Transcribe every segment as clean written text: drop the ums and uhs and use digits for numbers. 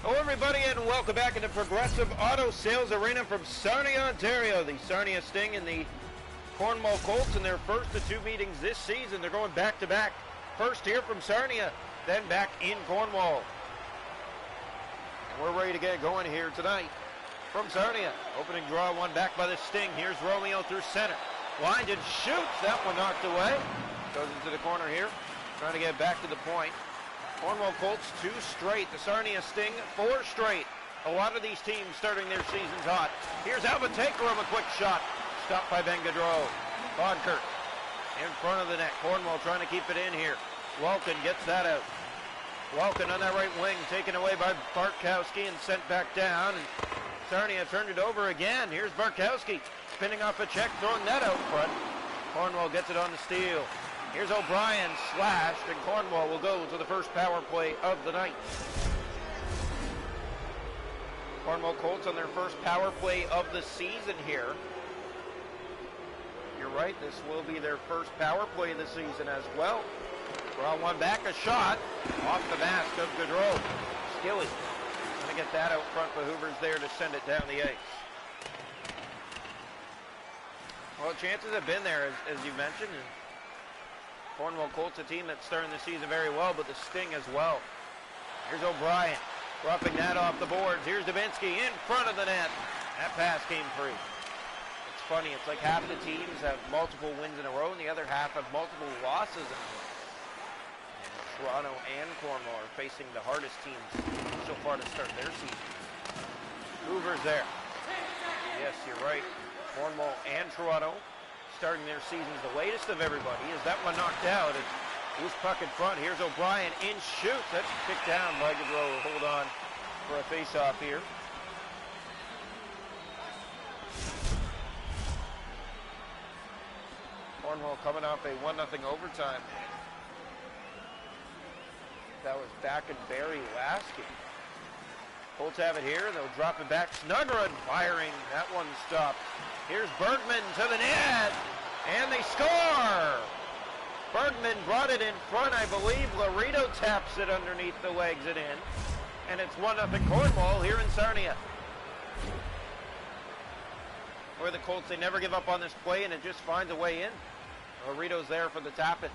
Hello everybody and welcome back into Progressive Auto Sales Arena from Sarnia, Ontario. The Sarnia Sting and the Cornwall Colts in their first of two meetings this season. They're going back to back. First here from Sarnia, then back in Cornwall. And we're ready to get going here tonight from Sarnia. Opening draw, one back by the Sting. Here's Romeo through center. Lined and shoots. That one knocked away. Goes into the corner here. Trying to get back to the point. Cornwall Colts 2 straight. The Sarnia Sting 4 straight. A lot of these teams starting their seasons hot. Here's Alba Takerum, a quick shot. Stopped by Ben Gaudreau. Bodker in front of the net. Cornwall trying to keep it in here. Walken gets that out. Walken on that right wing, taken away by Bartkowski and sent back down. And Sarnia turned it over again. Here's Bartkowski spinning off a check, throwing that out front. Cornwall gets it on the steal. Here's O'Brien slashed, and Cornwall will go to the first power play of the night. Cornwall Colts on their first power play of the season here. You're right, this will be their first power play of the season as well. Draw one back, a shot off the mask of Gaudreau. Skilly going to get that out front, but Hoover's there to send it down the ice. Well, chances have been there, as you mentioned. And Cornwall Colts, a team that's starting the season very well, but the Sting as well. Here's O'Brien, dropping that off the boards. Here's Dubinsky in front of the net. That pass came free. It's funny, it's like half the teams have multiple wins in a row, and the other half have multiple losses in a row. And Toronto and Cornwall are facing the hardest teams so far to start their season. Hoover's there. Yes, you're right. Cornwall and Toronto starting their seasons the latest of everybody. Is that one knocked out? It's loose puck in front. Here's O'Brien in shoots. That's kicked down by Gaudreau. Hold on for a face-off here. Cornwall coming off a 1-0 overtime. That was back in Barrie last game. Colts have it here. They'll drop it back. Snuggerud firing. That one stopped. Here's Bergman to the net, and they score! Bergman brought it in front, I believe. Laredo taps it underneath the legs and in, and it's 1-0 Cornwall here in Sarnia. Where the Colts, they never give up on this play, and it just finds a way in. Laredo's there for the tap-in.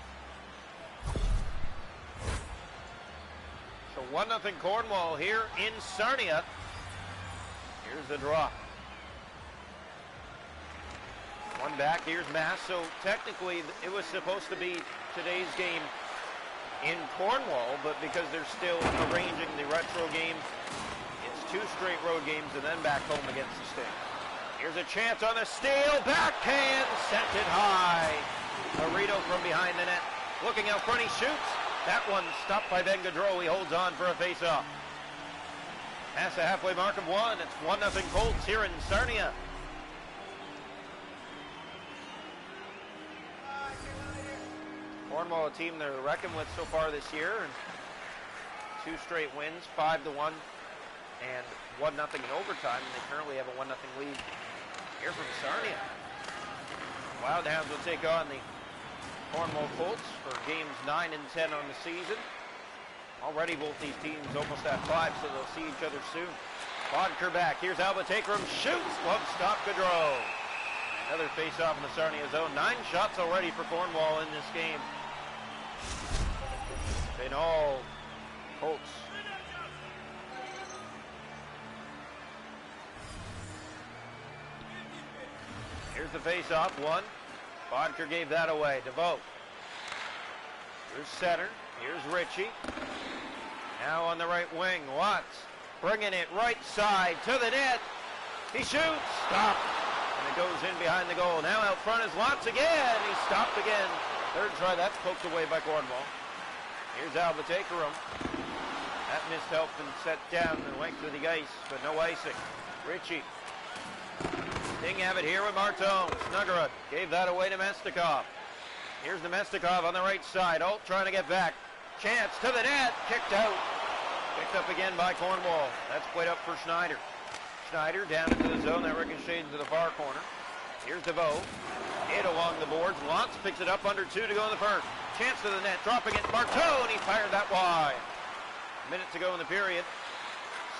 So 1-0 Cornwall here in Sarnia. Here's the draw. One back, here's Mass. So technically it was supposed to be today's game in Cornwall, but because they're still arranging the retro game, it's 2 straight road games and then back home against the Sting. Here's a chance on the steal, backhand, sent it high. Laredo from behind the net, looking out front, he shoots. That one stopped by Ben Gaudreau. He holds on for a face-off. Past the halfway mark of 1. It's 1-0 Colts here in Sarnia. Cornwall, a team they're reckoned with so far this year. And 2 straight wins, 5-1, and 1-0 in overtime. And they currently have a 1-0 lead here from Sarnia. Wildhounds will take on the Cornwall Colts for games 9 and 10 on the season. Already both these teams almost at 5, so they'll see each other soon. Bodker back. Here's Alba Takerum. Shoots. Glove stop Gaudreau. Another face-off in the Sarnia zone. 9 shots already for Cornwall in this game. In all, Colts. Here's the face-off. 1. Bodker gave that away. DeVoe. Here's center. Here's Ritchie. Now on the right wing. Watts bringing it right side to the net. He shoots. Stop. And it goes in behind the goal. Now out front is Watts again. He stopped again. Third try. That's poked away by Cornwall. Here's Alba Takerum. That missed help and set down the length of the ice, but no icing. Ritchie. Sting have it here with Martone. Snuggerud gave that away to Mestikov. Here's the Mestikov on the right side. Alt trying to get back. Chance to the net. Kicked out. Picked up again by Cornwall. That's played up for Schneider. Schneider down into the zone. That ricocheted to the far corner. Here's DeVoe. Hit along the boards. Lantz picks it up under 2 to go in the first. Chance to the net. Dropping it. Martone. He fired that wide. A minute to go in the period.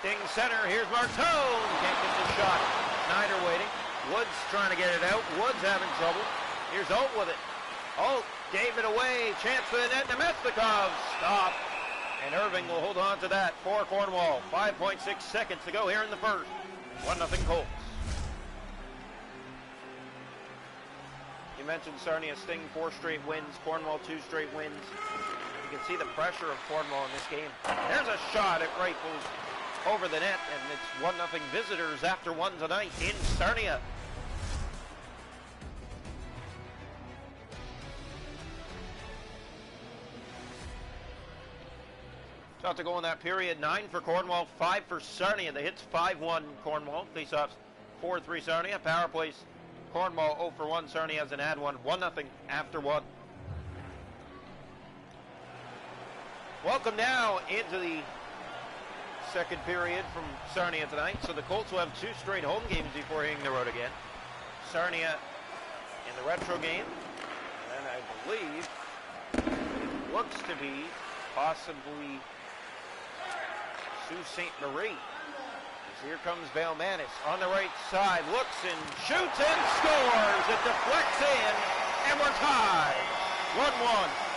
Sting center. Here's Martone. Can't get the shot. Snyder waiting. Woods trying to get it out. Woods having trouble. Here's Alt with it. Alt gave it away. Chance for the net. Nemestikov. Stop. And Irving will hold on to that for Cornwall. 5.6 seconds to go here in the first. 1-0 Colts. You mentioned Sarnia Sting 4 straight wins. Cornwall 2 straight wins. You can see the pressure of Cornwall in this game. There's a shot. It rifles over the net, and it's 1-0 visitors after 1 tonight in Sarnia. About to go in that period. 9 for Cornwall, 5 for Sarnia. The hits 5-1 Cornwall. Faceoffs 4-3 Sarnia. Power plays Cornwall 0 for 1. Sarnia has an add one. 1-0 after 1. Welcome now into the second period from Sarnia tonight. So the Colts will have 2 straight home games before hitting the road again. Sarnia in the retro game. And I believe it looks to be possibly Sault Ste. Marie. As here comes Vale Manis on the right side, looks and shoots and scores. It deflects in, and we're tied. 1-1.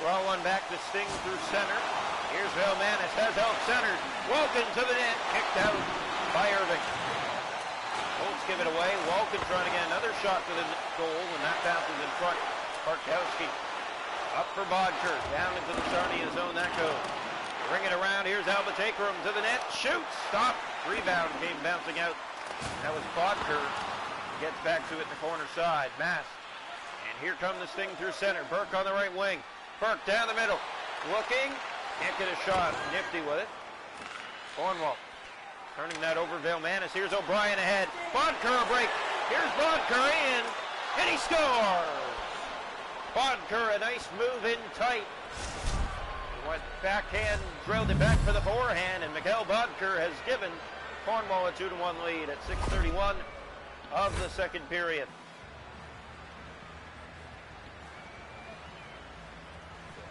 Draw one back to Sting through center. Here's Vale Manis, has help centered. Walken to the net, kicked out by Irving. Colts give it away. Walken trying to get another shot to the goal, and that bounces in front. Parkowski up for Bodker, down into the Sarnia zone that goes. Bring it around, here's Alba Takerum to the net, shoots, stop, rebound came bouncing out. That was Bodker, gets back to it in the corner side, Mast. And here comes the Sting through center, Burke on the right wing. Burke down the middle, looking, can't get a shot, nifty with it. Cornwall turning that over, Vale Manis. Here's O'Brien ahead. Bodker a break. Here's Bodker in, and he scores. Bodker, a nice move in tight. Went backhand, drilled it back for the forehand, and Mikael Bodker has given Cornwall a 2-1 lead at 6:31 of the second period.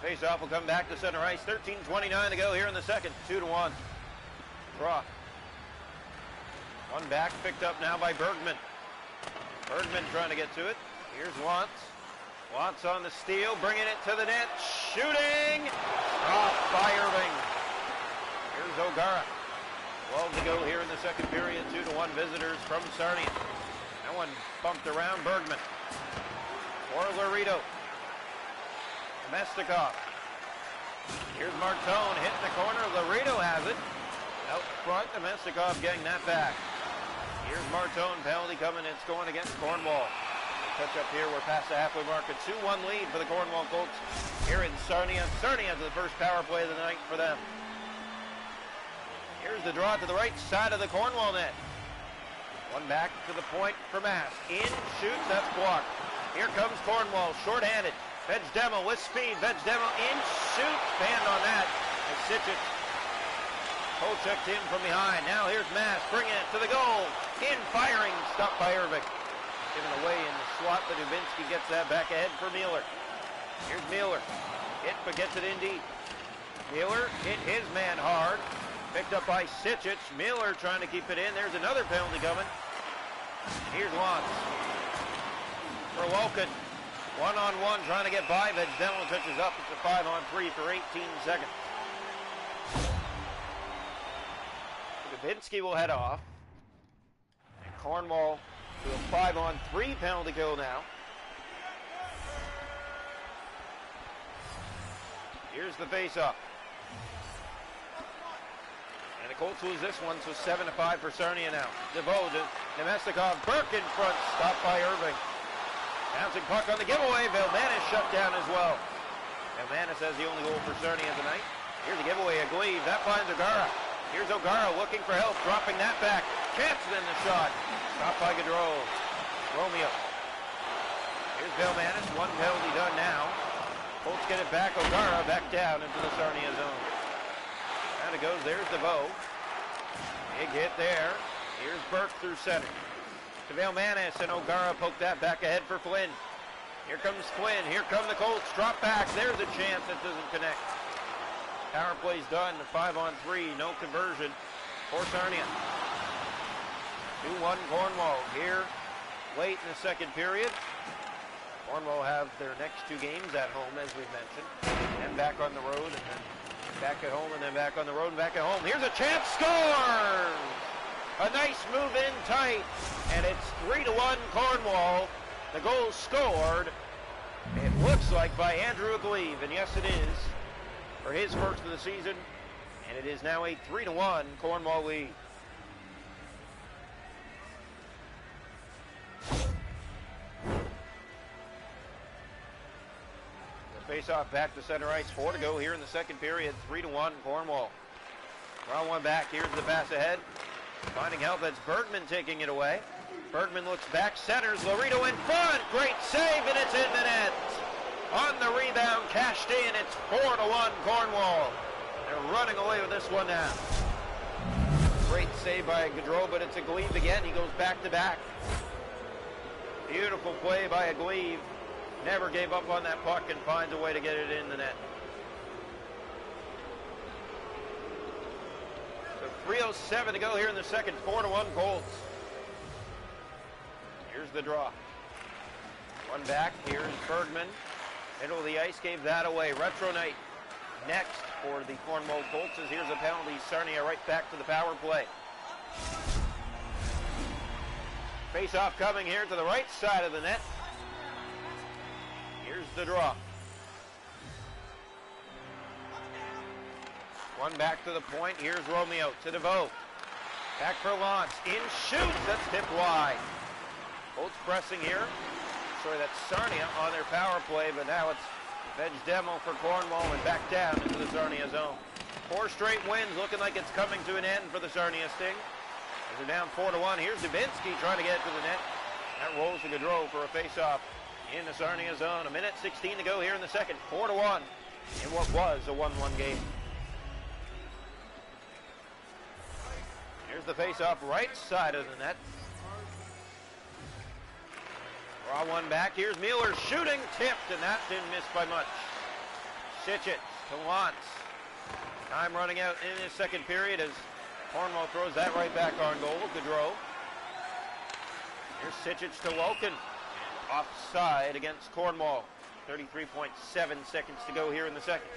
Face-off will come back to center ice. 13:29 to go here in the second. 2-1. Draw. One back, picked up now by Bergman. Bergman trying to get to it. Here's Wantz. Wantz on the steal, bringing it to the net. Shooting! Stopped by Irving. Here's O'Gara. 12 to go here in the second period. 2-1 visitors from Sarnia. That one bumped around Bergman. For Laredo. Nemestikov. Here's Martone hitting the corner. Laredo has it. Out front, Nemestikov getting that back. Here's Martone, penalty coming. It's going against Cornwall. Touch up here. We're past the halfway mark. A 2-1 lead for the Cornwall Colts here in Sarnia. Sarnia has the first power play of the night for them. Here's the draw to the right side of the Cornwall net. One back to the point for Mass. In, shoots, that's blocked. Here comes Cornwall, short-handed. Vejdemo with speed. Vejdemo in, shoots, banned on that. And Sitchett. Cole checked in from behind. Now here's Mass bringing it to the goal. In, firing, stopped by Irving. Given away in the slot, but Dubinsky gets that back ahead for Mueller. Here's Mueller. Hit, but gets it in deep. Mueller hit his man hard. Picked up by Sitchett. Mueller trying to keep it in. There's another penalty coming. Here's Wantz. For Walken. One-on-one trying to get by. Vejdemo touches up. It's a 5-on-3 for 18 seconds. Dubinsky will head off. And Cornwall to a 5-on-3 penalty kill now. Here's the face-up. And the Colts lose this one, so 7-5 for Sarnia now. DeVoe to Nemestikov. Burke in front, stopped by Irving. Bouncing puck on the giveaway. Vale Manis shut down as well. Vale Manis has the only goal for Sarnia tonight. Here's the giveaway, a Glebe. That finds O'Gara. Here's O'Gara looking for help, dropping that back. Chanson in the shot. Stopped by Gaudreau. Romeo. Here's Vale Manis. One penalty done now. Colts get it back. O'Gara back down into the Sarnia zone. And it goes. There's DeVoe. Big hit there. Here's Burke through center. Tavale Manis and O'Gara poke that back ahead for Flynn. Here comes Flynn. Here come the Colts. Drop back. There's a chance that doesn't connect. Power play's done. 5-on-3. No conversion for Sarnia. 2-1 Cornwall here late in the second period. Cornwall have their next two games at home, as we've mentioned. And back on the road, and then back at home, and then back on the road, and back at home. Here's a chance. Scores! A nice move in tight. And it's 3-1 Cornwall. The goal scored, it looks like, by Andrew Agleve, and yes it is, for his first of the season, and it is now a 3-1 Cornwall lead. The face-off back to center ice, 4 to go here in the second period, 3-1 Cornwall. Round one back, here's the pass ahead, finding help, that's Bergman taking it away. Bergman looks back, centers, Laredo in front, great save, and it's in the net. On the rebound, cashed in, it's 4-1 Cornwall. They're running away with this one now. Great save by Gaudreau, but it's Agleve again, he goes back to back. Beautiful play by Agleve, never gave up on that puck and finds a way to get it in the net. So 3:07 to go here in the second, 4-1 Colts. Here's the draw. One back. Here's Bergman. Middle of the ice, gave that away. Retro night next for the Cornwall Colts. As here's a penalty. Sarnia right back to the power play. Face-off coming here to the right side of the net. Here's the draw. One back to the point. Here's Romeo to DeVoe. Back for Lance. In shoots. That's tipped wide. Colts pressing here. Sorry, that's Sarnia on their power play, but now it's Veg Demo for Cornwall and back down into the Sarnia zone. 4 straight wins, looking like it's coming to an end for the Sarnia Sting. As they're down 4-1, here's Dubinsky trying to get to the net. That rolls to Gaudreau for a face-off in the Sarnia zone. 1:16 to go here in the second. 4-1 in what was a 1-1 game. Here's the face-off right side of the net. Draw one back. Here's Mueller shooting, tipped, and that didn't miss by much. Sitchett to Lance. Time running out in the second period as Cornwall throws that right back on goal. Gaudreau. Here's Sitchett to Woken. Offside against Cornwall. 33.7 seconds to go here in the second.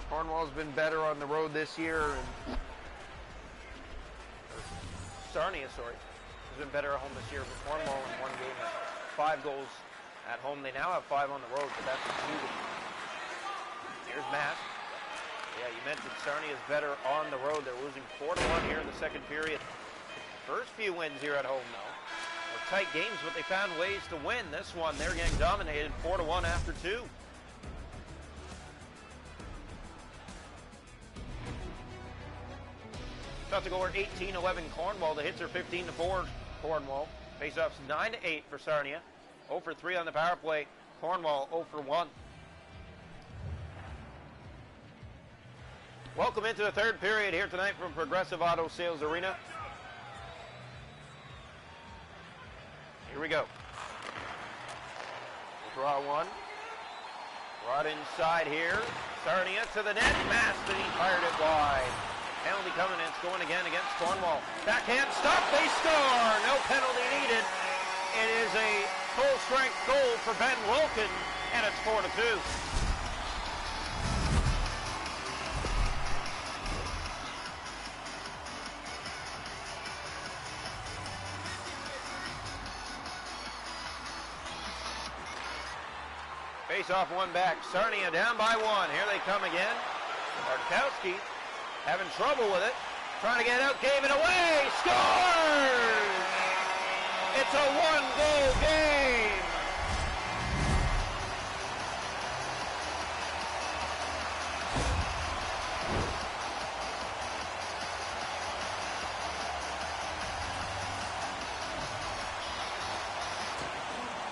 Cornwall's been better on the road this year. Sarnia, sorry. Has been better at home this year, but Cornwall in one game has 5 goals at home. They now have 5 on the road, but that's included. Here's Matt. Yeah, you mentioned Sarnia is better on the road. They're losing 4-1 here in the second period. First few wins here at home, though. Were tight games, but they found ways to win. This one, they're getting dominated 4-1 after 2. Shot to goal 18-11 Cornwall. The hits are 15-4 Cornwall. Faceoffs 9-8 for Sarnia. 0 for 3 on the power play. Cornwall 0 for 1. Welcome into the third period here tonight from Progressive Auto Sales Arena. Here we go. We'll draw one. Brought inside here. Sarnia to the net. Maston, he fired it wide. Penalty coming, and it's going again against Cornwall. Backhand stop, they score! No penalty needed. It is a full-strength goal for Ben Wilkin, and it's 4-2. Face-off one back. Sarnia down by 1. Here they come again. Markowski having trouble with it. Trying to get out, gave it away. Scores! It's a 1-goal game.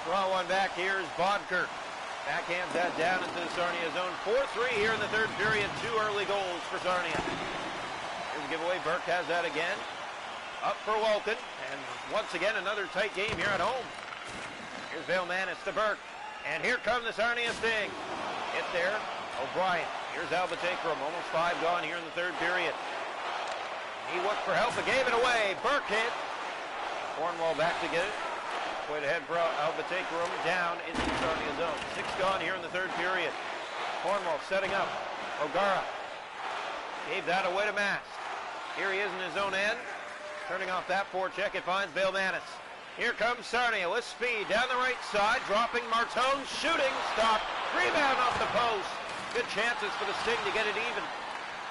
Draw one back. Here's Bodker. Backhands that down into the Sarnia zone. 4-3 here in the third period. 2 early goals for Sarnia. give away. Burke has that again. Up for Wilkin, and once again another tight game here at home. Here's Vailmanis to Burke, and here comes the Sarnia Sting. Hit there, O'Brien. Here's Albatacrum, almost 5 gone here in the third period. He looked for help, but gave it away. Burke hit. Cornwall back to get it. Point ahead for Albatacrum, down into the Sarnia zone. 6 gone here in the third period. Cornwall setting up. O'Gara gave that away to Mast. Here he is in his own end. Turning off that forecheck, it finds Vailmanis. Here comes Sarnia with speed down the right side, dropping Martone, shooting, stop, rebound off the post. Good chances for the Sting to get it even.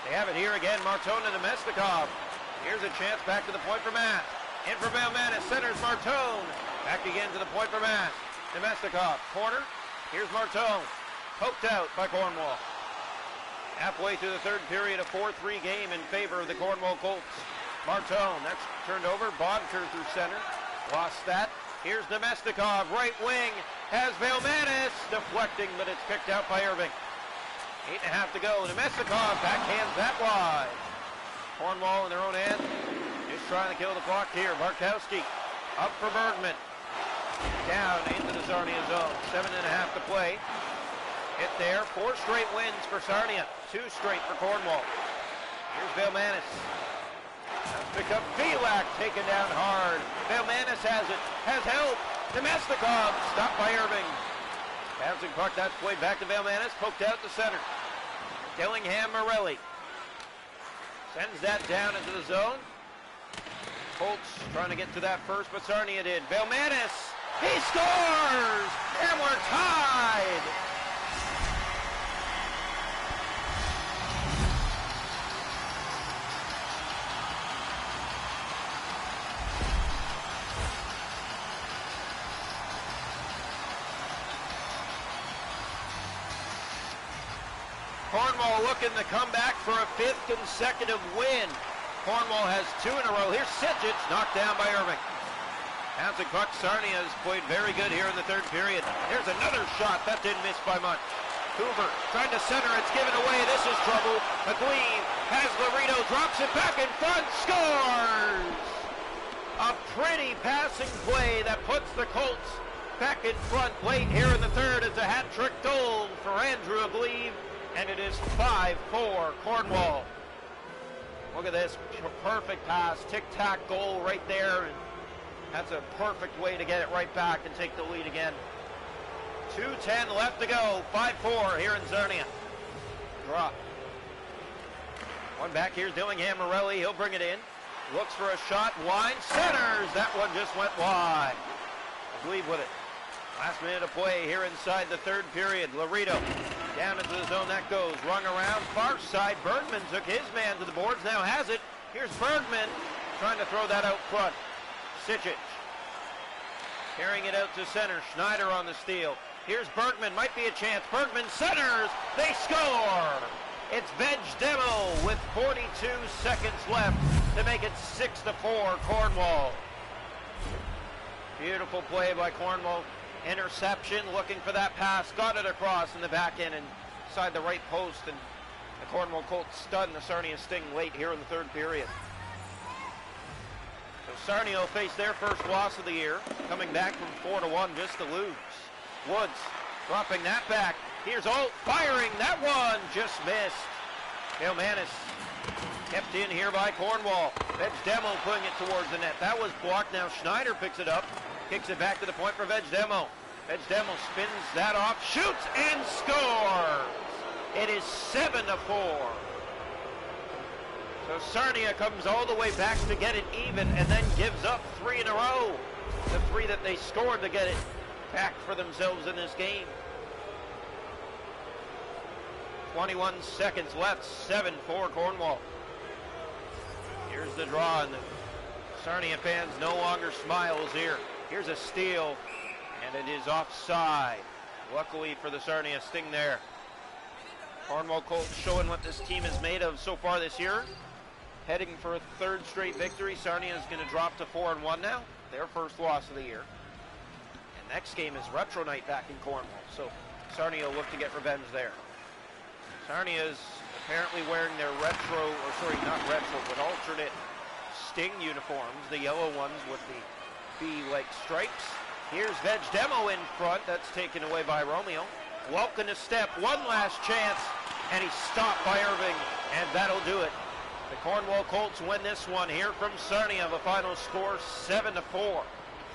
They have it here again, Martone and Nemestikov. Here's a chance back to the point for Mast. In for Vailmanis, centers Martone. Back again to the point for Mast. Nemestikov, corner. Here's Martone. Poked out by Cornwall. Halfway through the third period, a 4-3 game in favor of the Cornwall Colts. Martone, that's turned over. Bodker through center. Lost that. Here's Nemestikov, right wing. Has Vailmanis deflecting, but it's picked out by Irving. 8.5 to go. Nemestikov backhands that wide. Cornwall in their own end. Just trying to kill the clock here. Barkowski up for Bergman. Down into the Sarnia zone. 7.5 to play. Hit there. 4 straight wins for Sarnia. 2 straight for Cornwall. Here's Vailmanis. That's picked up. Velak taken down hard. Vailmanis has it. Has help. Nemestikov stopped by Irving. Bouncing puck, that's played back to Vailmanis. Poked out to center. Dillingham Morelli sends that down into the zone. Colts trying to get to that first, but Sarnia did. Vailmanis, he scores! And we're tied! Cornwall looking to come back for a 5th consecutive win. Cornwall has 2 in a row. Here's Sijic, knocked down by Irving. Bouncing puck, Sarnia has played very good here in the third period. There's another shot, that didn't miss by much. Hoover trying to center, it's given away, this is trouble. McLean has Laredo, drops it back in front, scores! A pretty passing play that puts the Colts back in front late here in the third. It's a hat-trick goal for Andrew, I believe. And it is 5-4 Cornwall. Look at this perfect pass, tic-tac goal right there. And that's a perfect way to get it right back and take the lead again. 2:10 left to go. 5-4 here in Sarnia. Drop. One back, here's Dillingham Morelli. He'll bring it in. Looks for a shot. Wine centers. That one just went wide. Glebe with it. Last minute of play here inside the third period. Laredo down into the zone. That goes. Rung around. Far side. Bergman took his man to the boards. Now has it. Here's Bergman trying to throw that out front. Sijic carrying it out to center. Schneider on the steal. Here's Bergman. Might be a chance. Bergman centers. They score. It's Veg Demo with 42 seconds left to make it 6-4 Cornwall. Beautiful play by Cornwall. Interception, looking for that pass, got it across in the back end and inside the right post, and the Cornwall Colts stun the Sarnia Sting late here in the third period. So Sarnia will face their first loss of the year, coming back from 4-1 just to lose. Woods dropping that back. Here's Alt firing, that one just missed. Vailmanis kept in here by Cornwall. Veg Demo putting it towards the net. That was blocked. Now Schneider picks it up. Kicks it back to the point for Veg Demo. Veg Demo spins that off, shoots and scores! It is 7-4. So Sarnia comes all the way back to get it even and then gives up 3 in a row. The 3 that they scored to get it back for themselves in this game. 21 seconds left, 7-4 Cornwall. Here's the draw, and the Sarnia fans no longer smiles here. Here's a steal, and it is offside. Luckily for the Sarnia Sting there. Cornwall Colts showing what this team is made of so far this year. Heading for a 3rd straight victory. Sarnia is going to drop to 4-1 now. Their first loss of the year. And next game is Retro Night back in Cornwall. So Sarnia will look to get revenge there. Sarnia's apparently wearing their retro, or sorry, not retro, but alternate Sting uniforms, the yellow ones with the B-like stripes. Here's Veg Demo in front. That's taken away by Romeo. Welcome to step. One last chance, and he's stopped by Irving, and that'll do it. The Cornwall Colts win this one here from Sarnia. The final score 7-4.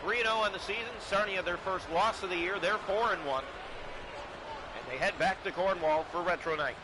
3-0 on the season. Sarnia, their first loss of the year. They're 4-1. And they head back to Cornwall for Retro Night.